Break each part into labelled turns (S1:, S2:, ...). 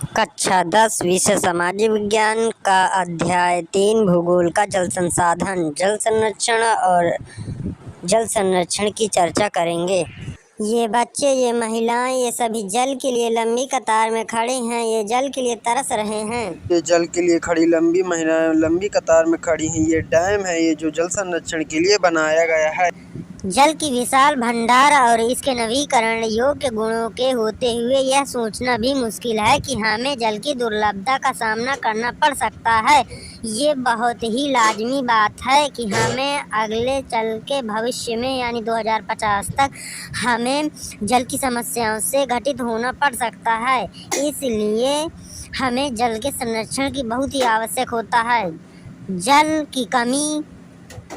S1: कक्षा 10 विषय सामाजिक विज्ञान का अध्याय 3 भूगोल का जल संसाधन, जल संरक्षण और जल संरक्षण की चर्चा करेंगे। ये बच्चे, ये महिलाएं, ये सभी जल के लिए लंबी कतार में खड़े हैं। ये जल के लिए तरस रहे हैं।
S2: ये जल के लिए खड़ी लंबी महिलाएं लंबी कतार में खड़ी हैं। ये डैम है, ये जो जल संरक्षण के लिए बनाया गया है।
S1: जल की विशाल भंडार और इसके नवीकरण योग्य गुणों के होते हुए यह सोचना भी मुश्किल है कि हमें जल की दुर्लभता का सामना करना पड़ सकता है। ये बहुत ही लाजमी बात है कि हमें अगले चल के भविष्य में यानी 2050 तक हमें जल की समस्याओं से घटित होना पड़ सकता है। इसलिए हमें जल के संरक्षण की बहुत ही आवश्यक होता है। जल की कमी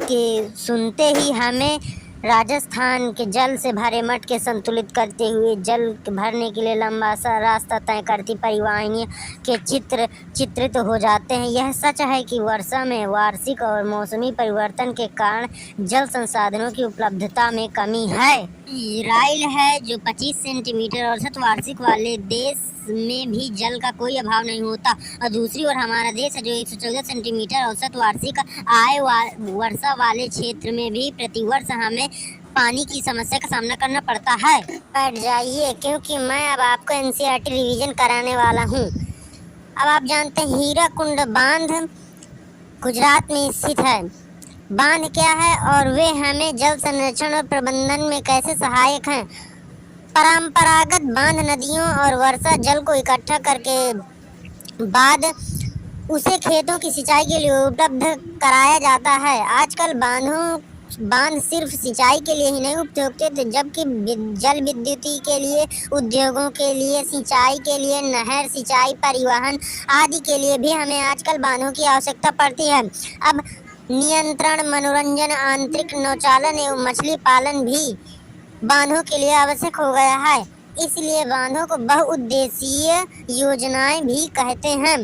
S1: के सुनते ही हमें राजस्थान के जल से भरे मटके संतुलित करते हुए जल भरने के लिए लंबा सा रास्ता तय करती परिवाहिनी के चित्र चित्रित हो जाते हैं। यह सच है कि वर्षा में वार्षिक और मौसमी परिवर्तन के कारण जल संसाधनों की उपलब्धता में कमी है। इजराइल है जो 25 सेंटीमीटर औसत वार्षिक वाले देश में भी जल का कोई अभाव नहीं होता, और दूसरी ओर हमारा देश है जो 114 सेंटीमीटर औसत वार्षिक आय वर्षा वाले क्षेत्र में भी प्रतिवर्ष हमें पानी की समस्या का सामना करना पड़ता है। बैठ जाइए, क्योंकि मैं अब आपको एनसीईआरटी रिवीजन कराने वाला हूँ। अब आप जानते हैं हीराकुंड बांध गुजरात में स्थित है। बांध क्या है और वे हमें जल संरक्षण और प्रबंधन में कैसे सहायक हैं? परंपरागत बांध नदियों और वर्षा जल को इकट्ठा करके बाद उसे खेतों की सिंचाई के लिए उपलब्ध कराया जाता है। आजकल बांध सिर्फ सिंचाई के लिए ही नहीं उपयुक्त थे, जबकि जल विद्युती के लिए, उद्योगों के लिए, सिंचाई के लिए, नहर सिंचाई, परिवहन आदि के लिए भी हमें आजकल बांधों की आवश्यकता पड़ती है। अब नियंत्रण, मनोरंजन, आंतरिक नौचालन एवं मछली पालन भी बांधों के लिए आवश्यक हो गया है। इसलिए बांधों को बहुउद्देशीय योजनाएं भी कहते हैं।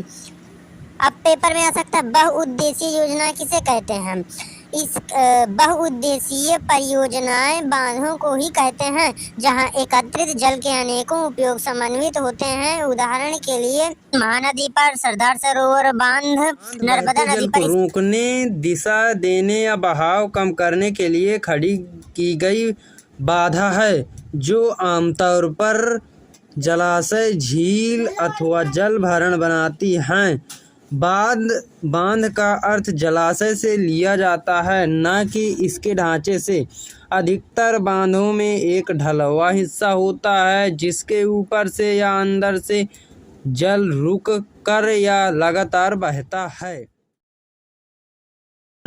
S1: अब पेपर में आ सकता है बहुउद्देशीय योजना किसे कहते हैं? इस बहुउद्देशीय परियोजनाएं बांधों को ही कहते हैं, जहां एकत्रित जल के अनेकों उपयोग समन्वित होते हैं। उदाहरण के लिए महानदी पर सरदार सरोवर बांध, नर्मदा नदी पर
S2: रोकने, दिशा देने या बहाव कम करने के लिए खड़ी की गई बाधा है, जो आमतौर पर जलाशय, झील अथवा जल भरण बनाती हैं। बांध का अर्थ जलाशय से लिया जाता है, न कि इसके ढांचे से। अधिकतर बांधों में एक ढलुआ हिस्सा होता है, जिसके ऊपर से या अंदर से जल रुक कर या लगातार बहता है।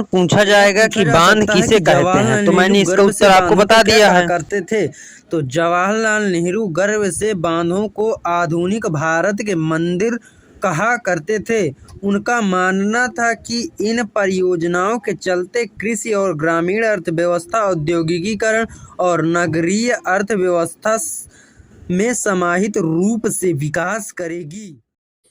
S3: पूछा जाएगा कि बांध किसे कहते हैं, तो मैंने इसका उत्तर आपको बता दिया है।
S2: करते थे तो जवाहरलाल नेहरू गर्व से बांधों को आधुनिक भारत के मंदिर कहा करते थे। उनका मानना था कि इन परियोजनाओं के चलते कृषि और ग्रामीण अर्थव्यवस्था, औद्योगिकीकरण और नगरीय अर्थव्यवस्था में समाहित रूप से विकास करेगी।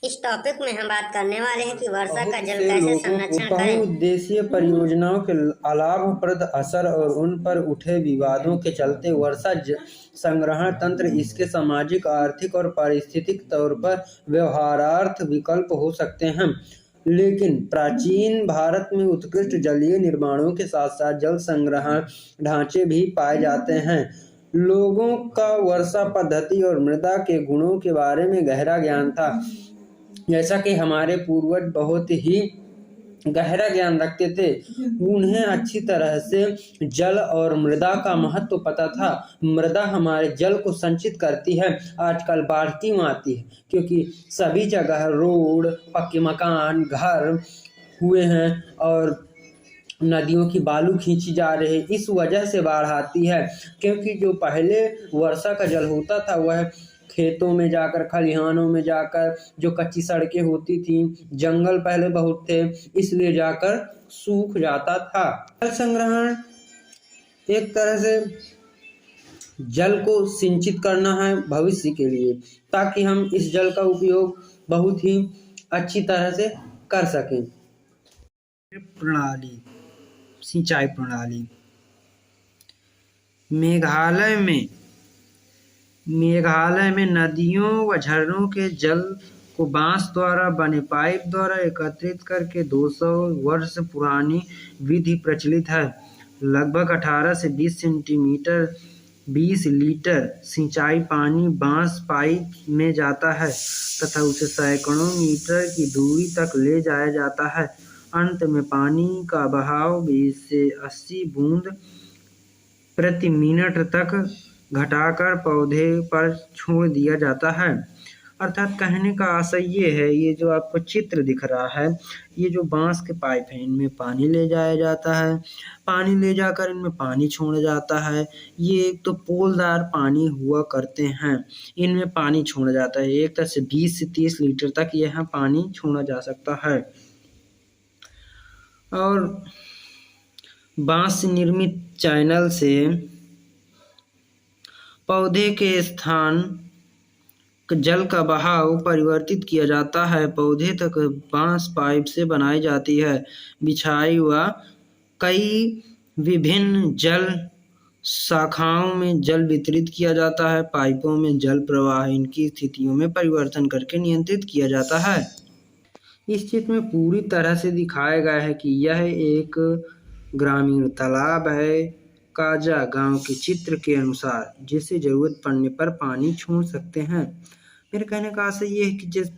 S1: इस टॉपिक में हम बात करने वाले हैं कि वर्षा का जल कैसे संरक्षण करें।
S2: बहुउद्देशीय परियोजनाओं के अलाभप्रद असर और उन पर उठे विवादों के चलते वर्षा संग्रहण तंत्र इसके सामाजिक, आर्थिक और पारिस्थितिक तौर पर व्यवहारार्थ विकल्प हो सकते हैं। लेकिन प्राचीन भारत में उत्कृष्ट जलीय निर्माणों के साथ साथ जल संग्रहण ढांचे भी पाए जाते हैं। लोगों का वर्षा पद्धति और मृदा के गुणों के बारे में गहरा ज्ञान था। जैसा कि हमारे पूर्वज बहुत ही गहरा ज्ञान रखते थे, उन्हें अच्छी तरह से जल और मृदा का महत्व पता था। मृदा हमारे जल को संचित करती है। आजकल बाढ़ क्यों आती है? क्योंकि सभी जगह रोड, पक्के मकान, घर हुए हैं और नदियों की बालू खींची जा रही है। इस वजह से बाढ़ आती है, क्योंकि जो पहले वर्षा का जल होता था वह खेतों में जाकर, खलिहानों में जाकर, जो कच्ची सड़कें होती थी, जंगल पहले बहुत थे, इसलिए जाकर सूख जाता था। जल संग्रहण एक तरह से जल को सिंचित करना है भविष्य के लिए, ताकि हम इस जल का उपयोग बहुत ही अच्छी तरह से कर सकें। प्रणाली, सिंचाई प्रणाली मेघालय में नदियों व झरनों के जल को बांस द्वारा बने पाइप द्वारा एकत्रित करके 200 वर्ष पुरानी विधि प्रचलित है। लगभग 18 से 20 लीटर सिंचाई पानी बांस पाइप में जाता है तथा उसे सैकड़ों मीटर की दूरी तक ले जाया जाता है। अंत में पानी का बहाव 20 से 80 बूंद प्रति मिनट तक घटाकर पौधे पर छोड़ दिया जाता है। अर्थात कहने का आशय ये है, ये जो आपको चित्र दिख रहा है, ये जो बांस के पाइप हैं इनमें पानी ले जाया जाता है, पानी ले जाकर इनमें पानी छोड़ा जाता है। ये एक तो पोलदार पानी हुआ करते हैं, इनमें पानी छोड़ा जाता है। एक तरह से 20 से 30 लीटर तक यहाँ पानी छोड़ा जा सकता है। और बांस से निर्मित चैनल से पौधे के स्थान जल का बहाव परिवर्तित किया जाता है। पौधे तक बांस पाइप से बनाई जाती है। बिछाई व कई विभिन्न जल शाखाओं में जल वितरित किया जाता है। पाइपों में जल प्रवाह इनकी स्थितियों में परिवर्तन करके नियंत्रित किया जाता है। इस चित्र में पूरी तरह से दिखाया गया है कि यह एक ग्रामीण तालाब है, काजा गांव के चित्र के अनुसार, जिसे जरूरत पड़ने पर पानी छोड़ सकते हैं। मेरे कहने का आशय ये है कि जब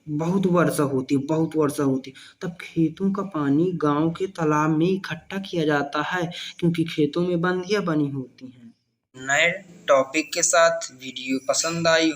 S2: बहुत वर्षा होती है तब खेतों का पानी गांव के तालाब में इकट्ठा किया जाता है, क्योंकि खेतों में बंधियां बनी होती हैं। नए टॉपिक के साथ वीडियो पसंद आई